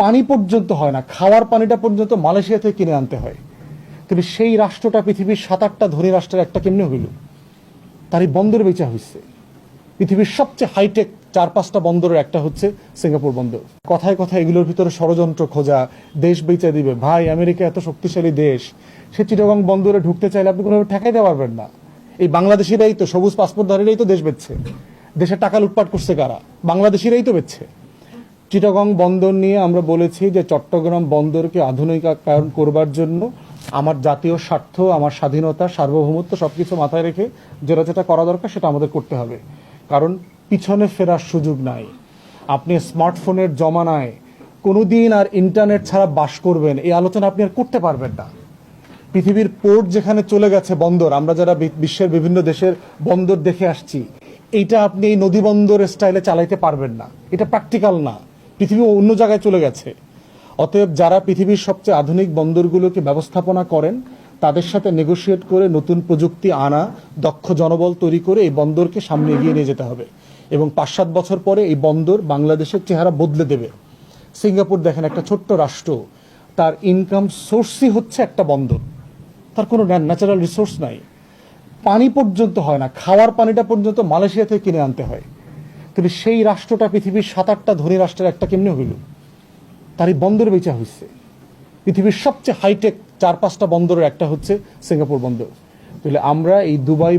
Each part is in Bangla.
পানি পর্যন্ত হয় না, খাওয়ার পানিটা পর্যন্ত মালয়েশিয়া থেকে কিনে আনতে হয়। তবে সেই রাষ্ট্রটা পৃথিবীর 7-8টা ধনী রাষ্ট্রের একটা কেমনে হইল? তারই বন্দর বেচা হয়েছে। পৃথিবীর সবচেয়ে হাইটেক 4-5টা বন্দরের একটা হচ্ছে সিঙ্গাপুর বন্দর। কথায় কথায় এগুলোর ভিতরে ষড়যন্ত্র খোঁজা, দেশ বেচা দিবে। ভাই, আমেরিকা এত শক্তিশালী দেশ, সে চিটাগং বন্দরে ঢুকতে চাইলে আপনি কোনোভাবে ঠেকাইতে পারবেন না। এই বাংলাদেশিরাই তো, সবুজ পাসপোর্টধারীরাই তো দেশ বেচছে। দেশের টাকা লুটপাট করছে কারা? বাংলাদেশিরাই তো বেচছে। চিটাগং বন্দর নিয়ে আমরা বলেছি যে চট্টগ্রাম বন্দরকে আধুনিকায়ন করবার জন্য আমার জাতীয় স্বার্থ, আমার স্বাধীনতা, সার্বভৌমত্ব সবকিছু মাথায় রেখে যেটা যেটা করা দরকার সেটা আমাদের করতে হবে। কারণ পিছনে ফেরার সুযোগ নাই। আপনি স্মার্টফোনের জমানায় কোনোদিন আর ইন্টারনেট ছাড়া বাস করবেন, এই আলোচনা আপনি আর করতে পারবেন না। পৃথিবীর পোর্ট যেখানে চলে গেছে বন্দর, আমরা যারা বিশ্বের বিভিন্ন দেশের বন্দর দেখে আসছি, এইটা আপনি এই নদী বন্দর স্টাইলে চালাইতে পারবেন না। এটা প্র্যাকটিক্যাল না। পৃথিবী অন্য জায়গায় চলে গেছে। অতএব যারা পৃথিবীর সবচেয়ে আধুনিক বন্দরগুলোকে ব্যবস্থাপনা করেন, তাদের সাথে নেগোশিয়েট করে নতুন প্রযুক্তি আনা, দক্ষ জনবল তৈরি করে এই বন্দরকে সামনে এগিয়ে নিয়ে যেতে হবে। এবং 5-7 বছর পরে এই বন্দর বাংলাদেশের চেহারা বদলে দেবে। সিঙ্গাপুর দেখেন, একটা ছোট্ট রাষ্ট্র, তার ইনকাম সোর্সই হচ্ছে একটা বন্দর। তার কোনো ন্যাচারাল রিসোর্স নাই, পানি পর্যন্ত হয় না, খাওয়ার পানিটা পর্যন্ত মালয়েশিয়া থেকে কিনে আনতে হয়। তবে সেই রাষ্ট্রটা পৃথিবীর 7-8টা ধনী রাষ্ট্রের একটা কেমনে হইল? তারই বন্দর বেচা হয়েছে। পৃথিবীর সবচেয়ে হাইটেক 4-5টা বন্দরের একটা হচ্ছে সিঙ্গাপুর বন্দর। তাহলে আমরা এই দুবাই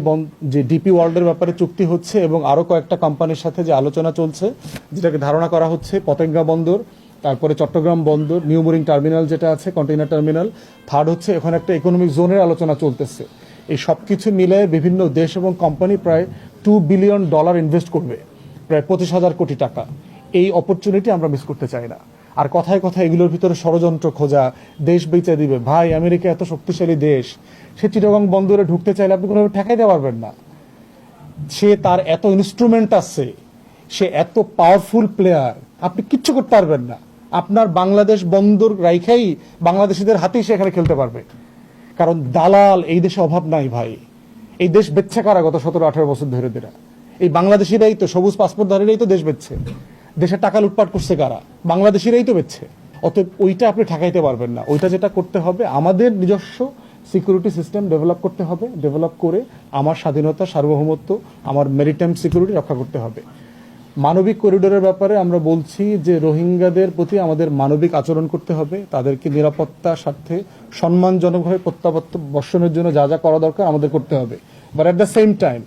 যে ডিপি ওয়ার্ল্ডের ব্যাপারে চুক্তি হচ্ছে এবং আরো কয়েকটা কোম্পানির সাথে যে আলোচনা চলছে, যেটাকে ধারণা করা হচ্ছে পতেঙ্গা বন্দর, তারপরে চট্টগ্রাম বন্দর, নিউ মোরিং টার্মিনাল যেটা আছে, কন্টেইনার টার্মিনাল, থার্ড হচ্ছে এখানে একটা ইকোনমিক জোনের আলোচনা চলতেছে। এই সব কিছু মিলে বিভিন্ন দেশ এবং কোম্পানি প্রায় $2 বিলিয়ন ইনভেস্ট করবে, প্রায় 25,000 কোটি টাকা। এই অপরচুনিটি আমরা মিস করতে চাই না। আর কথায় কথায় এগুলোর ভিতরে ষড়যন্ত্র খোঁজা, দেশ বেচা দিবে। ভাই, আমেরিকা এত শক্তিশালী দেশ, সে চিটাগং বন্দরে ঢুকতে চাইলে আপনি কোনোভাবে ঠেকাইতে পারবেন না। সে তার এত ইনস্ট্রুমেন্ট আছে, সে এত পাওয়ারফুল প্লেয়ার, আপনি কিচ্ছু করতে পারবেন না। আপনার বাংলাদেশ বন্দর রাইখাই বাংলাদেশিদের হাতেই সে এখানে খেলতে পারবে। কারণ দালাল এই দেশে অভাব নাই ভাই। এই দেশ বেচছে কারা গত 17-18 বছর ধরে? এই বাংলাদেশিরাই তো, সবুজ পাসপোর্টধারীরাই তো দেশ বেচছে। দেশের টাকা লুটপাট করছে কারা? বাংলাদেশিরাই তো বেচছে। অতএব ওইটা আপনি ঠেকাইতে পারবেন না। ওইটা যেটা করতে হবে, আমাদের নিজস্ব সিকিউরিটি সিস্টেম ডেভেলপ করতে হবে। ডেভেলপ করে আমার স্বাধীনতা, সার্বভৌমত্ব, আমার মেরিটাইম সিকিউরিটি রক্ষা করতে হবে। মানবিক করিডোরের ব্যাপারে আমরা বলছি যে রোহিঙ্গাদের প্রতি আমাদের মানবিক আচরণ করতে হবে। তাদেরকে নিরাপত্তার স্বার্থে সম্মানজনকভাবে প্রত্যাবর্তনের জন্য যা যা করা দরকার আমাদের করতে হবে। But at the same time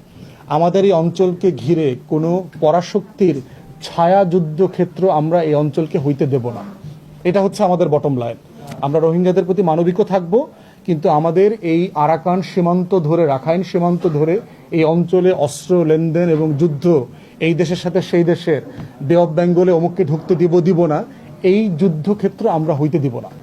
আমাদের এই অঞ্চলকে ঘিরে কোনো পরাশক্তির ছায়া যুদ্ধ ক্ষেত্র আমরা এই অঞ্চলকে হইতে দেব না। এটা হচ্ছে আমাদের বটম লাইন। আমরা রোহিঙ্গাদের প্রতি মানবিকও থাকবো, কিন্তু আমাদের এই আরাকান সীমান্ত ধরে, রাখাইন সীমান্ত ধরে এই অঞ্চলে অস্ত্র লেনদেন এবং যুদ্ধ, এই দেশের সাথে সেই দেশের, বে অফ বেঙ্গলে অমুককে ঢুকতে দিব না, এই যুদ্ধক্ষেত্র আমরা হইতে দিব না।